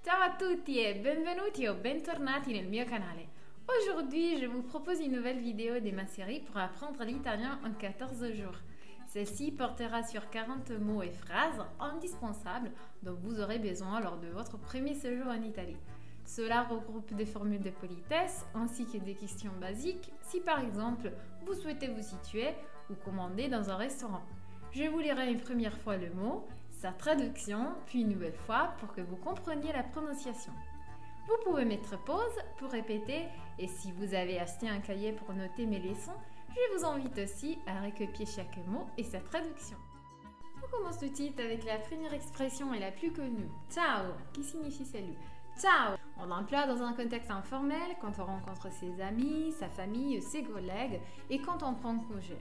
Ciao a tutti e benvenuti o bentornati nel mio canale. Aujourd'hui, je vous propose une nouvelle vidéo de ma série pour apprendre l'italien en 14 jours. Celle-ci portera sur 40 mots et phrases indispensables dont vous aurez besoin lors de votre premier séjour en Italie. Cela regroupe des formules de politesse ainsi que des questions basiques si par exemple vous souhaitez vous situer ou commander dans un restaurant. Je vous lirai une première fois le mot, sa traduction, puis une nouvelle fois pour que vous compreniez la prononciation. Vous pouvez mettre pause pour répéter et si vous avez acheté un cahier pour noter mes leçons, je vous invite aussi à recopier chaque mot et sa traduction. On commence tout de suite avec la première expression et la plus connue, ciao, qui signifie salut. Ciao! On l'emploie dans un contexte informel quand on rencontre ses amis, sa famille, ses collègues et quand on prend congé.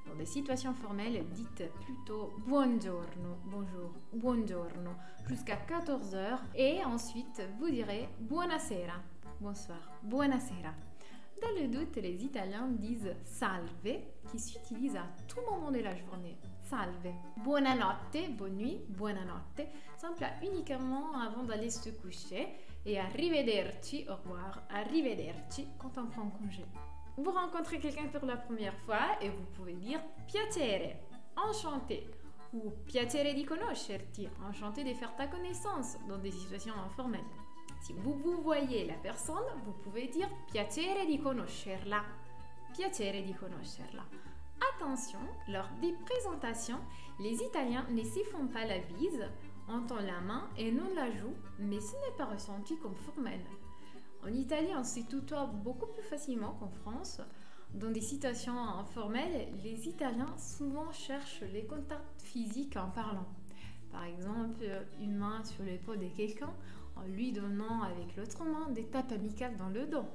Dans des situations formelles, dites plutôt buongiorno, bonjour, buongiorno, jusqu'à 14 heures et ensuite vous direz buonasera, bonsoir, buonasera. Dans le doute, les Italiens disent salve qui s'utilise à tout moment de la journée. Salve. Buonanotte, bonne nuit, buonanotte s'emploie uniquement avant d'aller se coucher et arrivederci, au revoir, arrivederci quand on prend congé. Vous rencontrez quelqu'un pour la première fois et vous pouvez dire piacere, enchanté ou piacere di conoscerti, enchanté de faire ta connaissance dans des situations informelles. Si vous voyez la personne, vous pouvez dire piacere di conoscerla, piacere di conoscerla. Attention, lors des présentations, les Italiens ne se font pas la bise, on tend la main et non la joue, mais ce n'est pas ressenti comme formel. En Italie, on se tutoie beaucoup plus facilement qu'en France. Dans des situations informelles, les Italiens souvent cherchent les contacts physiques en parlant. Par exemple, une main sur l'épaule de quelqu'un en lui donnant avec l'autre main des tapes amicales dans le dos.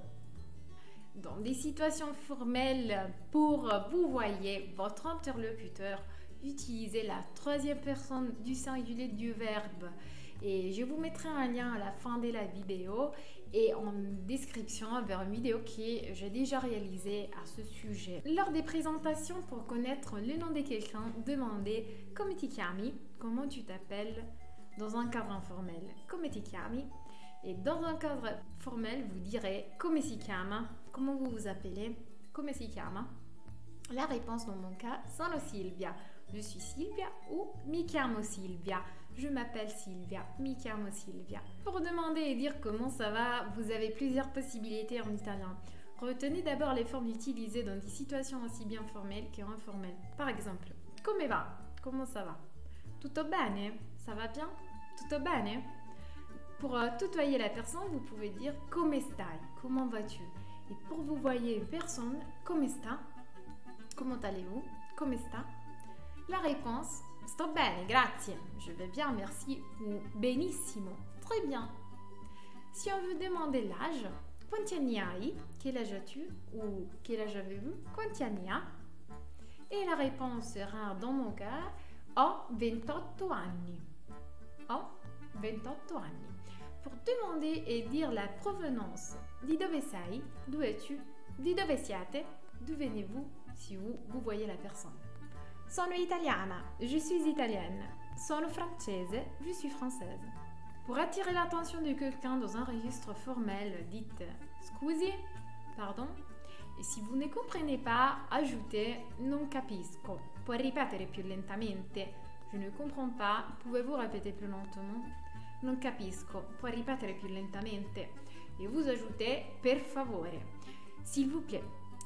Dans des situations formelles, pour vous voyez votre interlocuteur, utilisez la troisième personne du singulier du verbe. Et je vous mettrai un lien à la fin de la vidéo et en description vers une vidéo que j'ai déjà réalisée à ce sujet. Lors des présentations, pour connaître le nom de quelqu'un, demandez come ti chiami, comment tu t'appelles, dans un cadre informel, come ti chiami. Et dans un cadre formel, vous direz come si chiama, comment vous vous appelez, come si chiama. La réponse dans mon cas, sono Silvia, je suis Silvia ou mi chiamo Silvia, je m'appelle Silvia, mi chiamo Silvia. Pour demander et dire comment ça va, vous avez plusieurs possibilités en italien. Retenez d'abord les formes utilisées dans des situations aussi bien formelles qu'informelles. Par exemple, come va, comment ça va? Tutto bene, ça va bien? Tutto bene? Pour tutoyer la personne, vous pouvez dire come stai, comment vas-tu? Et pour vous voyez une personne, come sta, comment allez-vous? Come sta? La réponse, sto bene, grazie, je vais bien, merci, ou benissimo, très bien. Si on veut demander l'âge, quanti anni hai? Quel âge as-tu? Ou quel âge avez-vous? Quanti anni ha? Et la réponse sera, dans mon cas, ho 28 anni. Ho 28 anni. Pour demander et dire la provenance, di dove sei? D'où es-tu? Di dove siete? D'où venez-vous? Si vous voyez la personne. Sono italiana, je suis italienne. Sono francese, je suis française. Pour attirer l'attention de quelqu'un dans un registre formel, dites scusi, pardon. Et si vous ne comprenez pas, ajoutez non capisco. Puoi ripetere più lentamente. Je ne comprends pas. Pouvez-vous répéter plus lentement? Non capisco. Puoi ripetere più lentamente. Et vous ajoutez per favore, s'il vous plaît,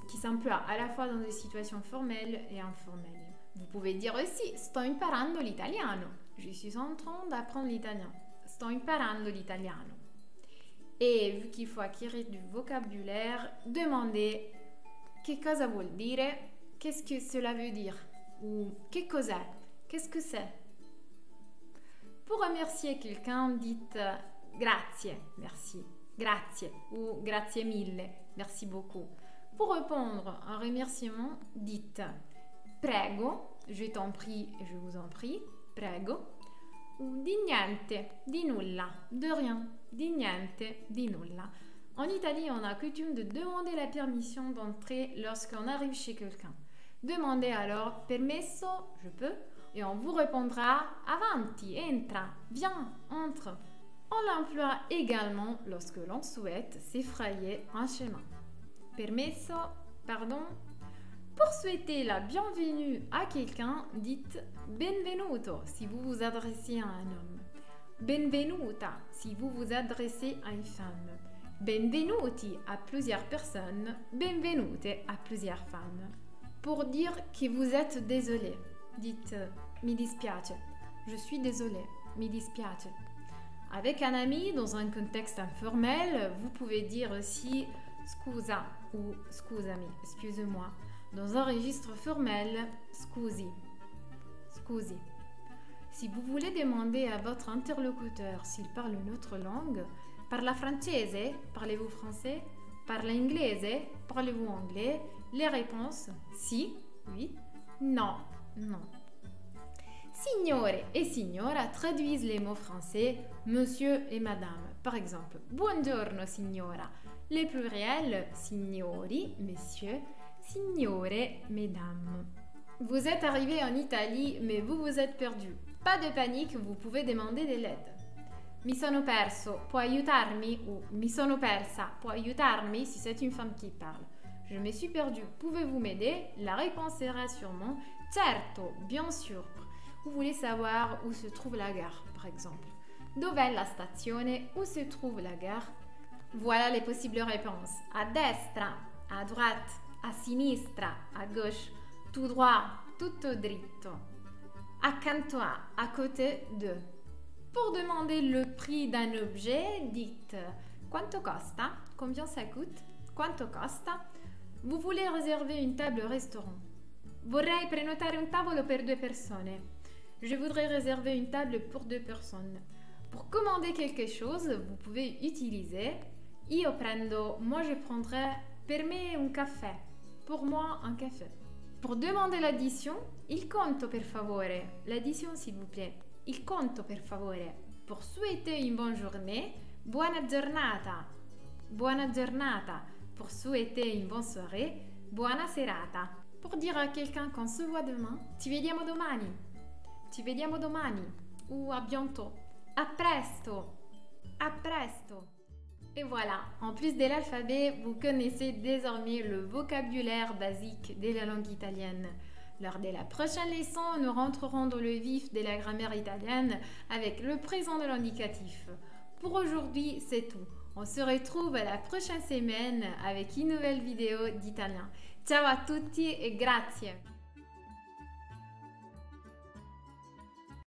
qui s'emploie à la fois dans des situations formelles et informelles. Vous pouvez dire aussi sto imparando l'italiano. Je suis en train d'apprendre l'italien. Sto imparando l'italiano. Et vu qu'il faut acquérir du vocabulaire, demandez che cosa vuol dire, qu'est-ce que cela veut dire, ou che cos'è, qu'est-ce que c'est. Pour remercier quelqu'un, dites grazie, merci, grazie, ou grazie mille, merci beaucoup. Pour répondre à un remerciement, dites prego, je t'en prie, je vous en prie, prego, ou di niente, di nulla, de rien, di niente, di nulla. En Italie, on a coutume de demander la permission d'entrer lorsqu'on arrive chez quelqu'un. Demandez alors permesso, je peux, et on vous répondra avanti, entra, viens, entre. On l'emploie également lorsque l'on souhaite s'effrayer un chemin. Permesso, pardon. Pour souhaiter la bienvenue à quelqu'un, dites benvenuto si vous vous adressez à un homme. Benvenuta si vous vous adressez à une femme. Benvenuti à plusieurs personnes. Benvenute à plusieurs femmes. Pour dire que vous êtes désolé, dites mi dispiace. Je suis désolé, mi dispiace. Avec un ami, dans un contexte informel, vous pouvez dire aussi scusa ou scusami, excuse-moi. Dans un registre formel, scusi, scusi. Si vous voulez demander à votre interlocuteur s'il parle une autre langue, parla francese, parlez-vous français? Parla inglese, parlez-vous anglais? Les réponses, si, oui, non, non. Signore et signora traduisent les mots français monsieur et madame. Par exemple, buongiorno signora. Les pluriels, signori, messieurs, signore, mesdames. Vous êtes arrivé en Italie, mais vous vous êtes perdu. Pas de panique, vous pouvez demander de l'aide. Mi sono perso, può aiutarmi? Ou mi sono persa, può aiutarmi? Si c'est une femme qui parle. Je me suis perdu, pouvez-vous m'aider? La réponse sera sûrement certo, bien sûr. Vous voulez savoir où se trouve la gare, par exemple. Dov'è la stazione? Où se trouve la gare? Voilà les possibles réponses. À destra, à droite, à sinistra, à gauche, tout droit, tutto dritto. Accanto à côté de. Pour demander le prix d'un objet, dites quanto costa? Combien ça coûte? Quanto costa? Vous voulez réserver une table au restaurant. Vorrei prenotare un tavolo per 2 persone. Je voudrais réserver une table pour 2 personnes. Pour commander quelque chose, vous pouvez utiliser io prendo, moi je prendrai per me un caffè. Pour moi, un café. Pour demander l'addition, il conto per favore. L'addition s'il vous plaît. Il conto per favore. Pour souhaiter une bonne journée, buona giornata. Buona giornata. Pour souhaiter une bonne soirée, buona serata. Pour dire à quelqu'un qu'on se voit demain, ci vediamo domani. Ci vediamo domani. Ou à bientôt. A presto. A presto. Et voilà, en plus de l'alphabet, vous connaissez désormais le vocabulaire basique de la langue italienne. Lors de la prochaine leçon, nous rentrerons dans le vif de la grammaire italienne avec le présent de l'indicatif. Pour aujourd'hui, c'est tout. On se retrouve la prochaine semaine avec une nouvelle vidéo d'italien. Ciao a tutti e grazie!